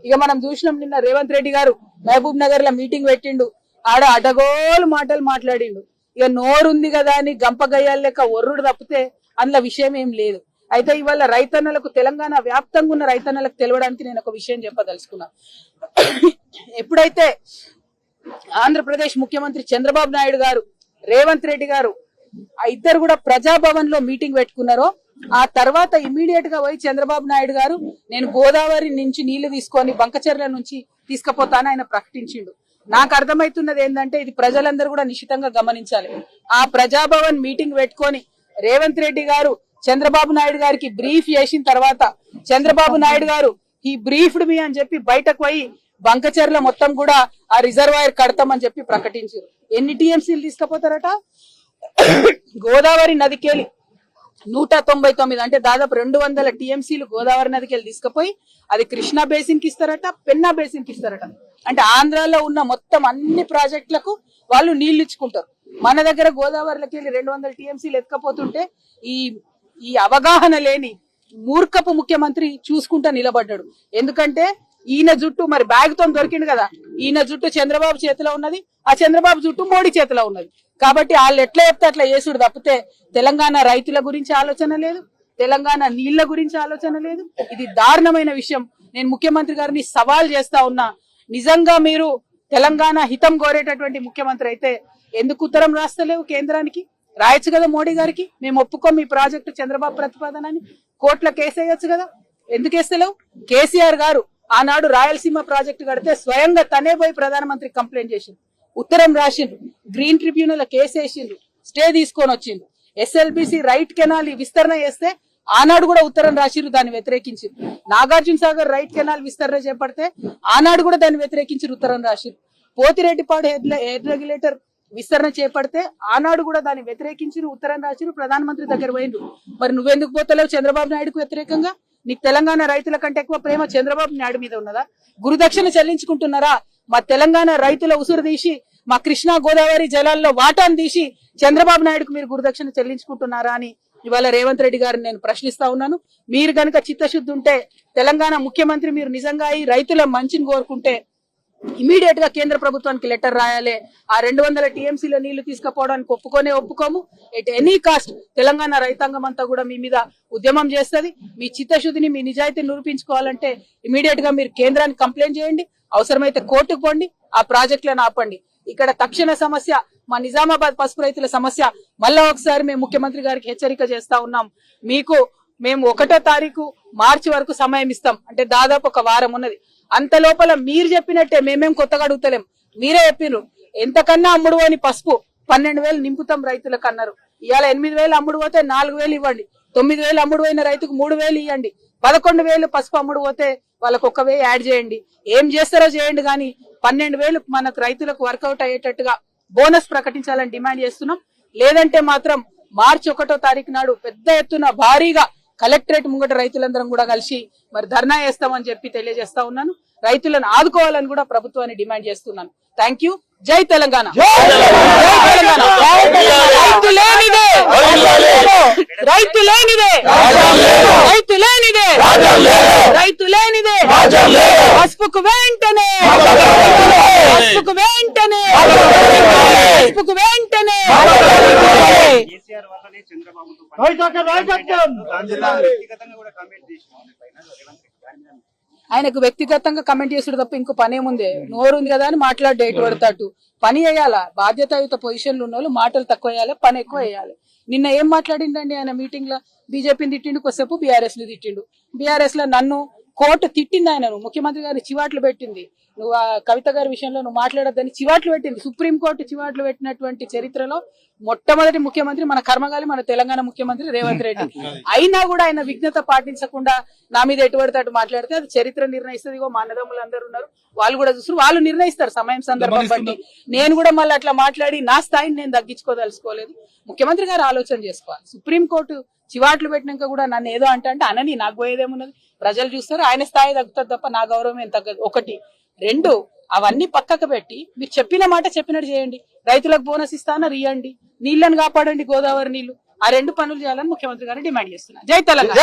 ఇక మనం చూసినాం నిన్న రేవంత్ రెడ్డి గారు మహబూబ్ నగర్ లో మీటింగ్ పెట్టిండు, ఆడ అడగోలు మాటలు మాట్లాడిండు. ఇక నోరుంది కదా అని గంపగయ్యాల లెక్క ఒర్రుడు తప్పితే అందులో విషయం ఏం లేదు. అయితే ఇవాళ రైతన్నలకు, తెలంగాణ వ్యాప్తంగా ఉన్న రైతన్నలకు తెలవడానికి నేను ఒక విషయం చెప్పదలుచుకున్నా. ఎప్పుడైతే ఆంధ్రప్రదేశ్ ముఖ్యమంత్రి చంద్రబాబు నాయుడు గారు, రేవంత్ రెడ్డి గారు ఆ ఇద్దరు కూడా ప్రజాభవన్ లో మీటింగ్ పెట్టుకున్నారో, ఆ తర్వాత ఇమీడియట్ గా పోయి చంద్రబాబు నాయుడు గారు నేను గోదావరి నుంచి నీళ్లు తీసుకొని బంకచెర్ల నుంచి తీసుకుపోతానని ఆయన ప్రకటించిండు. నాకు అర్థమైతున్నది ఏంటంటే ఇది ప్రజలందరూ కూడా నిశ్చితంగా గమనించాలి. ఆ ప్రజాభవన్ మీటింగ్ పెట్టుకొని రేవంత్ రెడ్డి గారు చంద్రబాబు నాయుడు గారికి బ్రీఫ్ చేసిన తర్వాత చంద్రబాబు నాయుడు గారు ఈ బ్రీఫ్డ్ మీ అని చెప్పి బయటకు పోయి బంకచెర్ల మొత్తం కూడా ఆ రిజర్వాయర్ కడతామని చెప్పి ప్రకటించారు. ఎన్ని టీఎంసీలు తీసుకుపోతారట? గోదావరి నదికెళ్ళి 199 అంటే దాదాపు 200 టీఎంసీలు గోదావరి నదికెళ్ళి తీసుకుపోయి అది కృష్ణా బేసిన్ కి ఇస్తారట, పెన్నా బేసిన్ కి ఇస్తారట. అంటే ఆంధ్రాలో ఉన్న మొత్తం అన్ని ప్రాజెక్టులకు వాళ్ళు నీళ్లు ఇచ్చుకుంటారు. మన దగ్గర గోదావరిలోకి వెళ్ళి 200 టీఎంసీలు ఎత్తుకపోతుంటే ఈ అవగాహన లేని మూర్ఖపు ముఖ్యమంత్రి చూసుకుంటా నిలబడ్డాడు. ఎందుకంటే ఈయన జుట్టు మరి బ్యాగ్ తో దొరికిండు కదా, ఈయన జుట్టు చంద్రబాబు చేతిలో ఉన్నది, ఆ చంద్రబాబు జుట్టు మోడీ చేతిలో ఉన్నది. కాబట్టి వాళ్ళు ఎట్లా చెప్తే అట్లా చేసుడు తప్పితే తెలంగాణ రైతుల గురించి ఆలోచన లేదు, తెలంగాణ నీళ్ల గురించి ఆలోచన లేదు. ఇది దారుణమైన విషయం. నేను ముఖ్యమంత్రి గారిని సవాల్ చేస్తా ఉన్నా, నిజంగా మీరు తెలంగాణ హితం కోరేటటువంటి ముఖ్యమంత్రి అయితే ఎందుకు ఉత్తరం రాస్తలేవు కేంద్రానికి? రాయొచ్చు కదా మోడీ గారికి, మేము ఒప్పుకోం మీ ప్రాజెక్టు చంద్రబాబు ప్రతిపాదనని, కోర్టులో కేసు వేయొచ్చు కదా, ఎందుకు వేస్తలేవు? కేసీఆర్ గారు ఆనాడు రాయలసీమ ప్రాజెక్టు కడితే స్వయంగా తనే పోయి ప్రధానమంత్రి కంప్లైంట్ చేసిండు, ఉత్తరం రాసిండ్రు, గ్రీన్ ట్రిబ్యునల్ కేసు వేసిండ్రు, స్టే తీసుకొని వచ్చిండ్రు. ఎస్ఎల్బిసి రైట్ కెనాల్ విస్తరణ చేస్తే ఆనాడు కూడా ఉత్తరం రాసిరు, దాన్ని వ్యతిరేకించారు. నాగార్జున సాగర్ రైట్ కెనాల్ విస్తరణ చేపడితే ఆనాడు కూడా దాన్ని వ్యతిరేకించారు, ఉత్తరం రాసిరు. పోతిరెడ్డిపాడు హెడ్ రెగ్యులేటర్ విస్తరణ చేపడితే ఆనాడు కూడా దాన్ని వ్యతిరేకించి ఉత్తరం రాసిరు, ప్రధానమంత్రి దగ్గర పోయిండ్రు. మరి నువ్వెందుకు పోతలేవు చంద్రబాబు నాయుడుకు వ్యతిరేకంగా? నీకు తెలంగాణ రైతుల కంటే ఎక్కువ ప్రేమ చంద్రబాబు నాయుడు మీద ఉన్నదా? గురుదక్షిణ చెల్లించుకుంటున్నారా? మా తెలంగాణ రైతుల ఉసురు తీసి మా కృష్ణా గోదావరి జలాల్లో వాటాను తీసి చంద్రబాబు నాయుడుకు మీరు గురుదక్షిణ చెల్లించుకుంటున్నారా అని ఇవాళ రేవంత్ రెడ్డి గారిని నేను ప్రశ్నిస్తా ఉన్నాను. మీరు గనుక చిత్తశుద్ధి ఉంటే, తెలంగాణ ముఖ్యమంత్రి మీరు నిజంగా ఈ రైతుల మంచిని కోరుకుంటే ఇమీడియట్ గా కేంద్ర ప్రభుత్వానికి లెటర్ రాయాలి. ఆ 200 టీఎంసీల నీళ్లు తీసుకుపోవడానికి ఒప్పుకోము. ఎట్ ఎనీ కాస్ట్ తెలంగాణ రైతాంగం అంతా కూడా మీ మీద ఉద్యమం చేస్తుంది. మీ చిత్తశుద్ధిని, మీ నిజాయితీని నిరూపించుకోవాలంటే ఇమీడియట్ గా మీరు కేంద్రానికి కంప్లైంట్ చేయండి, అవసరమైతే కోర్టుకు పోండి, ఆ ప్రాజెక్టులను ఆపండి. ఇక్కడ తక్షణ సమస్య మా నిజామాబాద్ పసుపు రైతుల సమస్య. మళ్ళా ఒకసారి మేము ముఖ్యమంత్రి గారికి హెచ్చరిక చేస్తా ఉన్నాం, మీకు మేము 1వ తారీఖు మార్చి వరకు సమయం ఇస్తాం, అంటే దాదాపు ఒక వారం ఉన్నది. అంత లోపల మీరు చెప్పినట్టే, మేమేం కొత్తగా అడుగుతలేం, మీరే చెప్పిర్రు ఎంతకన్నా అమ్ముడు అని పసుపు 12,000 నింపుతాం రైతులకు అన్నారు. ఇవాళ 8,000 అమ్ముడు పోతే 4,000 ఇవ్వండి, 9,000 అమ్ముడు అయిన రైతుకు 3,000 ఇవ్వండి, 11,000 పసుపు అమ్ముడు పోతే వాళ్ళకు 1,000 యాడ్ చేయండి. ఏం చేస్తారో చేయండి, కానీ 12,000 మనకు రైతులకు వర్కౌట్ అయ్యేటట్టుగా బోనస్ ప్రకటించాలని డిమాండ్ చేస్తున్నాం. లేదంటే మాత్రం మార్చి 1వ తారీఖు నాడు పెద్ద ఎత్తున భారీగా కలెక్టరేట్ ముంగట రైతులందరం కూడా కలిసి మరి ధర్నా చేస్తామని చెప్పి తెలియజేస్తా ఉన్నాను. రైతులను ఆదుకోవాలని కూడా ప్రభుత్వాన్ని డిమాండ్ చేస్తున్నాను. Thank you. జై తెలంగాణ. రైతులేనిదే పసుపుకు వెంటనే ఆయనకు వ్యక్తిగతంగా కమెంట్ చేసుడు తప్ప ఇంకో పనేముంది? నోరు ఉంది కదా అని మాట్లాడే ఎటు పడతాడు. పని వేయాలా, బాధ్యతాయుత పొజిషన్లు ఉన్న వాళ్ళు మాటలు తక్కువ వేయాలి, పని ఎక్కువ వేయాలి. నిన్న ఏం మాట్లాడిండండి ఆయన మీటింగ్ లో? బీజేపీని తిట్టిండు, కొద్దిసేపు బీఆర్ఎస్ ని తిట్టిండు. బీఆర్ఎస్ లో నన్ను కోర్టు తిట్టింది, ఆయనను ముఖ్యమంత్రి గారిని చివాట్లు పెట్టింది. నువ్వు ఆ కవిత గారి విషయంలో నువ్వు మాట్లాడొద్దని చివాట్లు పెట్టింది. సుప్రీంకోర్టు చివాట్లు పెట్టినటువంటి చరిత్రలో మొట్టమొదటి ముఖ్యమంత్రి మన కర్మగాలి, మన తెలంగాణ ముఖ్యమంత్రి రేవంత్ రెడ్డి. అయినా కూడా ఆయన విఘ్నత పాటించకుండా నా మీద ఎటువడితే మాట్లాడితే అది చరిత్ర నిర్ణయిస్తుంది. మా అన్నదమ్ములు అందరూ ఉన్నారు, వాళ్ళు కూడా చూస్తారు, వాళ్ళు నిర్ణయిస్తారు సమయం సందర్భం బట్టి. నేను కూడా మళ్ళీ అట్లా మాట్లాడి నా స్థాయిని నేను తగ్గించుకోదలుచుకోలేదు. ముఖ్యమంత్రి గారు ఆలోచన చేసుకోవాలి. సుప్రీంకోర్టు చివాట్లు పెట్టినాక కూడా నన్ను ఏదో అంటే అనని, నాకు పోయేదేమున్నది? ప్రజలు చూస్తారు, ఆయన స్థాయి తగ్గుతుంది తప్ప నా గౌరవం ఏం తగ్గదు. 1, 2 అవన్నీ పక్కకు పెట్టి మీరు చెప్పిన మాట చెప్పినట్టు చేయండి. రైతులకు బోనస్ ఇస్తానని ఇవ్వండి, నీళ్లను కాపాడండి, గోదావరి నీళ్లు. ఆ 2 పనులు చేయాలని ముఖ్యమంత్రి గారిని డిమాండ్ చేస్తున్నారు. జై తెలంగాణ.